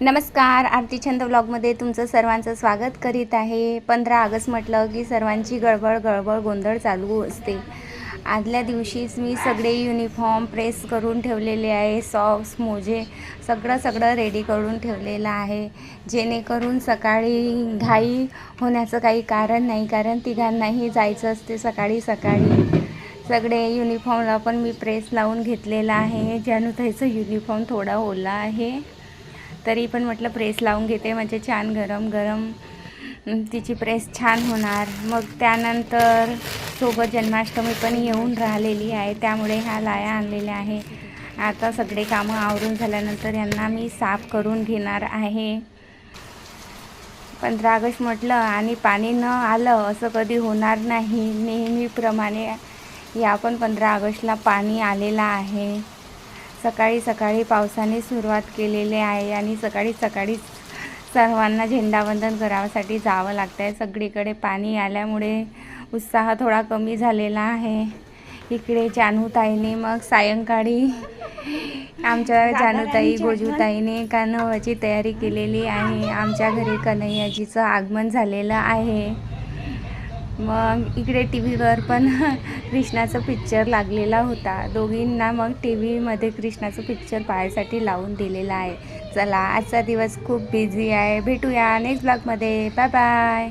नमस्कार, आरती छंद व्लॉगमध्ये तुमचं सर्वांचं स्वागत करीत आहे. 15 ऑगस्ट म्हटलं की सर्वांची गडबड गोंधळ चालू असते. आदल्या दिवशीच मी सगळे युनिफॉर्म प्रेस करून ठेवलेले आहे. सॉक्स, मोजे सगळं रेडी करून ठेवलेलं आहे, जेणेकरून सकाळी घाई होण्याचं काही कारण नाही. कारण तिघांनाही जायचं असते सकाळी. सगळे युनिफॉर्मला पण मी प्रेस लावून घेतलेला आहे. जानूताईचं युनिफॉर्म थोडा ओला आहे, तरी पण म्हटलं प्रेस लावून घेते, म्हणजे छान गरम गरम तिची प्रेस छान होणार. मग त्यानंतर सोबत जन्माष्टमी पण येऊन राहिलेली आहे, त्यामुळे ह्या लाया आणलेल्या आहे. आता सगळे कामं आवरून झाल्यानंतर यांना मी साफ करून घेणार आहे. 15 ऑगस्ट म्हटलं आणि पाणी न आलं असं कधी होणार नाही. नेहमीप्रमाणे या पण 15 ऑगस्टला पाणी आलेलं आहे. सकाळी पावसाने सुरुवात केलेली आहे आणि सकाळी सर्वांना झेंडावंदन करावासाठी जावं लागतं आहे. सगळीकडे पाणी आल्यामुळे उत्साह थोडा कमी झालेला आहे. इकडे जानूताईने मग सायंकाळी आमच्या जानूताई गोजूताईने कान्हावाची तयारी केलेली आहे. आमच्या घरी कन्हैयाजीचं आगमन झालेलं आहे. मग इकडे टी व्हीवर पण कृष्णाचं पिक्चर लागलेला होता. दोघींना मग टी व्हीमध्ये कृष्णाचं पिक्चर पाहायसाठी लावून दिलेला आहे. चला, आजचा दिवस खूप बिझी आहे. भेटूया नेक्स्ट ब्लॉगमध्ये. Bye bye.